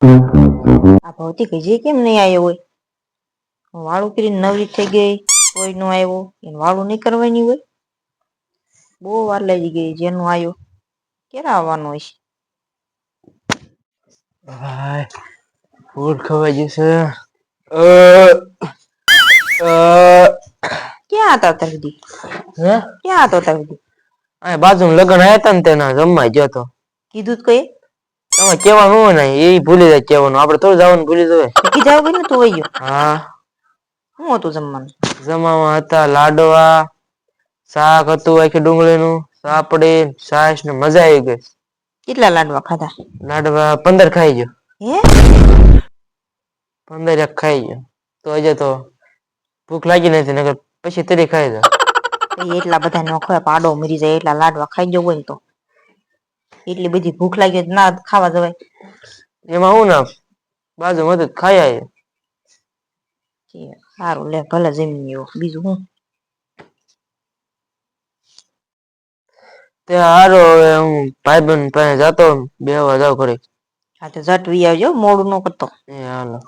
આ ભૌતિક હજી કેમ નહીં આવ્યો હોય? વાળું કરીને નવરી થઈ ગઈ તોય નો આવ્યો. એને વાળું નહીં કરવાની હોય? બહુ વાર લાગી ગઈ. જેનું આવ્યો ક્યારે આવવાનો હોય છે? ભાઈ ફૂડ ખવાઈ જશે. ક્યાં હતા અત્યાર સુધી? હે ક્યાં હતો અત્યાર સુધી? આ બાજુમાં લગ્ન આવ્યા હતા ને તેના જમવા ગયો તો. કીધું તો કઈ તમે કેવાનું હોય ને એ ભૂલી જાય કેવાનું. આપણે થોડું જવાનું ભૂલી જવાય. કીધા વગર ને તું વઈ ગયો. હા શું હતું જમવાનું? જમવામાં હતા લાડવા, શાક હતું આખી ડુંગળીનું, સાપડી, છાશ ને મજા આવી ગઈ. કેટલા લાડવા ખાધા? લાડવા 15 ખાઈ ગયો. હે 15 ખાઈ ગયો. તો હજી તો ભૂખ લાગી નથી નકર પછી તરી ખાઈ જાય. એટલા બધા નો ખવાય. પાડો મરી જાય એટલા લાડવા ખાઈ ગયો હોય ને તો. એટલી બધી ભૂખ લાગી ના ખાવા જવાય. એમાં હું ના બાજુમાં હતું ખાઈ આવ્યો. સારું લે ભલે જમી ગયો. બીજું શું? તે હારો હવે હું ભાઈબંધ પાસે જતો બેહવા જાવ ઘડીક. હા તો ઝટ વી આવજો મોડું ન કરતો. એ હાલો.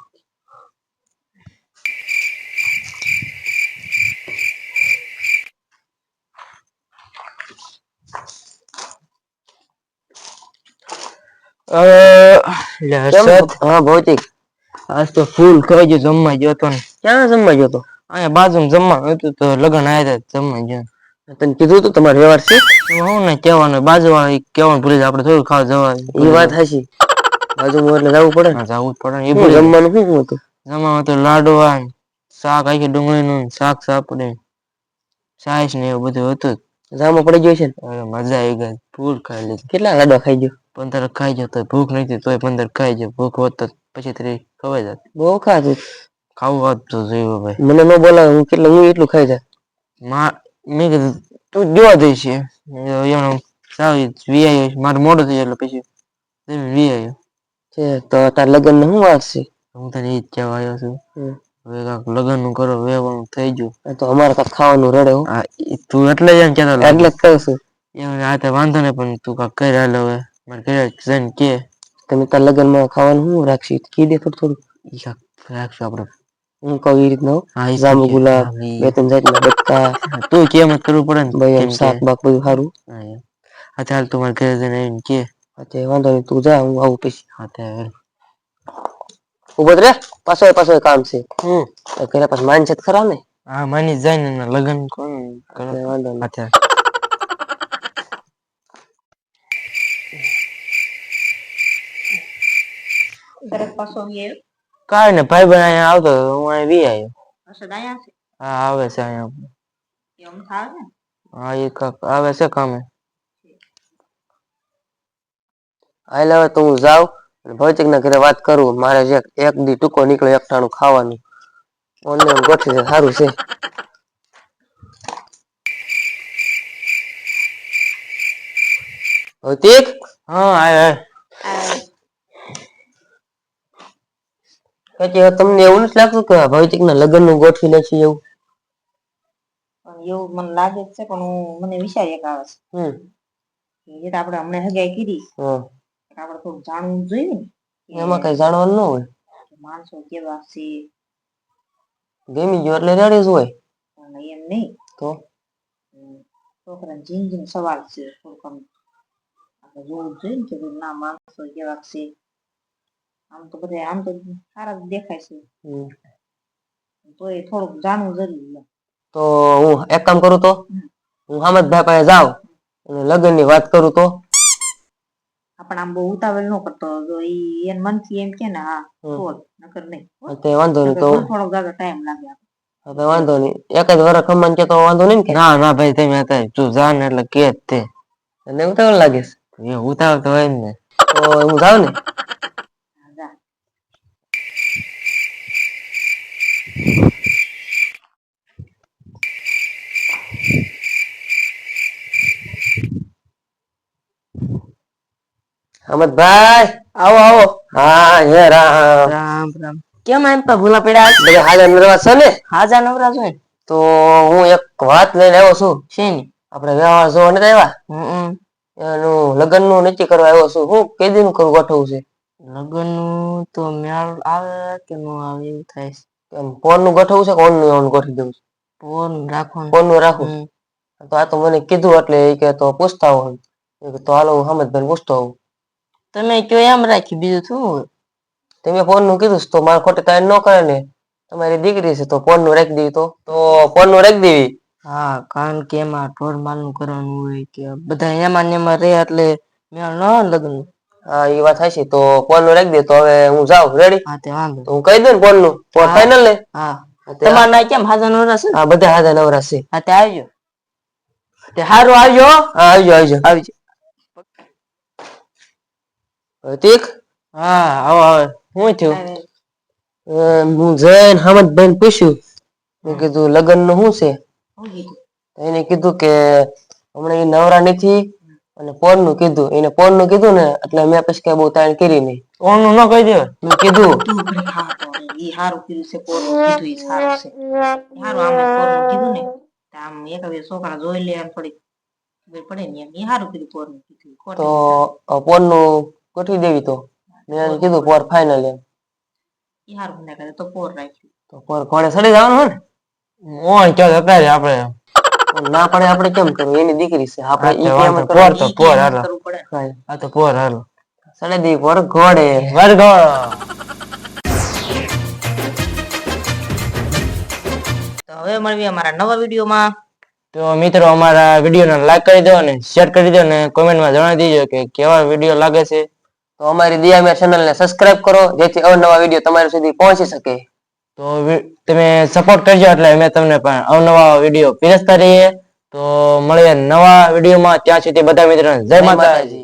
હા ભૌતિક આજ તો ફૂલ ખાઈ ગયો. જમવા ગયો તો ને. ક્યાં જમવા ગયો તો? અહીંયા બાજુમાં જમવાનું હતું તો લગન આવ્યા હતા જમવા ગયો. તને કીધું તું તમારે વ્યવહાર છે? હું ને કહેવાનું બાજુ વાળી કહેવાનું ભૂલી જાય. આપણે થોડું ખાવા જવા. એ વાત હાચી. બાજુમાં એટલે જવું પડે ને. જવું જ પડે. એ જમવાનું શું હતું? જમવાનું તો લાડવા, શાક આખી ડુંગળીનું, શાક સાપડી, છાશ ને એવું બધું હતું. જામો પડી ગયો છે ને? મજા આવી ગઈ. ફૂલ ખાઈ લીધું. કેટલા લાડવા ખાઈ ગયો? 15 ખાઈ ગયો. તો ભૂખ નથી તોય 15 ખાઈ ગયો. ભૂખ હોત તો પછી તરી ખવાઈ જાત. બહુ ખાધું. ખાવું હોત તો જોયું ભાઈ. મને ન બોલાવે હું એટલું ખાઈ જાય. મેં કીધું તું જોવા દઈશ એનું મારે મોડું થઈ એટલે પછી વી આવ્યો તો તાર લગ્ન ને શું વાત છે? હું તને ઈ જ કહેવા આવ્યો છું. હવે કાંઈક લગ્ન નું કરો વેવાનું થઈ ગયું તો અમારે કાંઈક ખાવાનું રડે. તું એટલે જ એમ કહેતો એટલે જ કહું છું. આ તો વાંધો નહીં પણ તું કાંઈક કરી હાલ હવે. મારે ઘરે જઈને કે તમે તાર લગ્ન માં ખાવાનું શું રાખશી કી દે થોડું રાખશું આપણે. હું કહું એ રીતના જાંબુ ગુલાબ, 2-3 જાતના બટકા. તું કેમ જ કરવું પડે ને ભાઈ એમ શાક બાક બધું સારું. હા ચાલ તું મારે ઘરે જઈને આવીને કે. હા વાંધો નહીં તું જા હું આવું પછી. હા ઉભો રે પાછો કામ છે. ઘરે પાછું માન છે ખરા ને? હા માની જાય ને લગ્ન કોણ વાંધો નહીં. કાઈ ને ભાઈ બન અહીંયા આવતો હું અહીં વી આવ્યો. હા આવે છે અહીંયા. હા એ આવે છે કામે. હાલ હવે તો હું જાઉં ભૌતિક ના ઘરે વાત કરું. મારે એક દી ટૂંકો નીકળે એકટાણું ખાવાનું. ઓનલાઈન ગોઠવી દે સારું છે. ભૌતિક હા આય. તમને એવું નથી લાગતું કે ભૌતિક ના લગ્ન નું ગોઠવી નાખી એવું? એવું મને લાગે છે પણ મને વિચાર એક આવે છે. એ તો આપણે હમણાં હગાઈ કીધી. આપણે થોડું જાણવું જોઈએ ને. એમાં કઈ જાણવાનું ન હોય. માણસો કેવા છે. ગમી ગયો એટલે રેડી જ હોય. એમ નહીં તો છોકરા જિંદગી સવાલ છે. આપણે જોવું જોઈએ ને કે ના માણસો કેવા છે. આમ તો બધા આમ તો સારા દેખાય છે. તો એ થોડુંક જાણવું જરૂરી છે. તો હું એક કામ કરું તો હું હામદભાઈ પાસે જાઉં અને લગ્ન ની વાત કરું તો આપણે આમ બહુ ઉતાવળ ન કરતો ઈ એન મનથી એમ કે ને હા થોડ નકર નહીં. તે વાંધો નહીં તો થોડોક જાજો ટાઈમ લાગે. હા વાંધો નહીં. એક જ વાર ખમન કે તો વાંધો નહીં ને? ના ભાઈ તમે હતા તું જા ને એટલે કે જ તે. તને ઉતાવળ લાગે છે? એ ઉતાવળ તો હોય ને. તો હું જાઉં ને? અમદભાઈ આવો આવો. હા હે રામ રામ રામ. કેમ એમ તો ભૂલા પડ્યા? બધા હાજર નરવા છે ને? હાજર નવરા છે. તો હું એક વાત લઈને આવ્યો છું. શેની? આપણે વ્યવહાર જોવા નથી આવ્યા. એનું લગ્ન નું નક્કી કરવા આવ્યો છું. હું કઈ દી નું ગોઠવવું છે? લગન નું તો મેળ આવે કે નો આવે એવું થાય છે. કેમ ફોન નું ગોઠવવું છે કે ઓન ગોઠવી દેવું છે? ફોન રાખવાનું. ફોન નું રાખવું. તો આ તો મને કીધું એટલે એ કે તો પૂછતા હોય તો હાલો હું હમજભાઈ પૂછતો હોઉં. તમે કયો એમ રાખી બીજું શું હોય? તમે ફોન નું કીધું તો મારે ખોટી તાણ ન કરે ને. તમારી દીકરી છે તો ફોન નું રાખી દેવી તો ફોન નું રાખી દેવી. હા કારણ કે એમાં ઢોર માલ નું કરવાનું હોય કે બધા એમાં ને એમાં રહે એટલે મેળ ન આવે ને લગન. હા એ વાત હાચી તો ફોન નું રાખી દે તો હવે હું જાઉં રેડી. હા તે વાંધો તો હું કહી દઉં ને ફોન નું ફોન ફાઇનલ ને. હા તમાર ના કેમ હાજા નવરા છે? હા બધા હાજા નવરા છે. હા તે આવજો. તે હારું આવજો. હા આવજો. પ્રતીક હા આવો હું થયું? હું જઈને હમજભાઈ ને પૂછ્યું મેં કીધું લગ્ન નું શું છે? એને કીધું કે હમણાં એ નવરા નથી અને ફોન નું કીધું એને ફોન નું કીધું ને એટલે મેં પછી કઈ બહુ તાણ કરી નહી. ફોન નું ન કહી દેવાય મેં કીધું. ઈ હારું કીધું છે ફોન નું કીધું ઈ સારું છે. હારું આમ ફોન નું કીધું ને આમ એક છોકરા જોઈ લે એમ થોડીક ખબર પડે ને એમ ઈ હારું કીધું ફોન નું કીધું. તો ફોન નું ગોઠવી દેવી તો મેં એને કીધું પોર ફાઇનલ એમ. ઈ હારું ના કરે તો પોર રાખ્યું. તો પોર ઘોડે ચડી જવાનું હે ને? ઓય ક્યાં જતા રહ્યા આપણે. ના પડે આપણે કેમ કરવું એની દીકરી છે આપણે ઈ કેમ પોર તો પોર હાલો. હા તો પોર હાલો. ચડી દી પોર ઘોડે. વરઘોડો. તો હવે મળીએ અમારા નવા વિડીયોમાં. તો મિત્રો અમારા વિડીયોને લાઈક કરી દો અને શેર કરી દો અને કોમેન્ટમાં જણાવી દેજો કે કેવા વિડીયો લાગે છે. તો અમારી દિયામિયા ચેનલને સબસ્ક્રાઇબ કરો જેથી અવનવા વિડીયો તમારી સુધી પહોંચી શકે. તો તમે સપોર્ટ કરજો એટલે અમે તમને પણ અવનવા વિડીયો પીરસતા રહીએ. તો મળીએ નવા વિડીયોમાં ત્યાં સુધી બધા મિત્રોને જય માતાજી.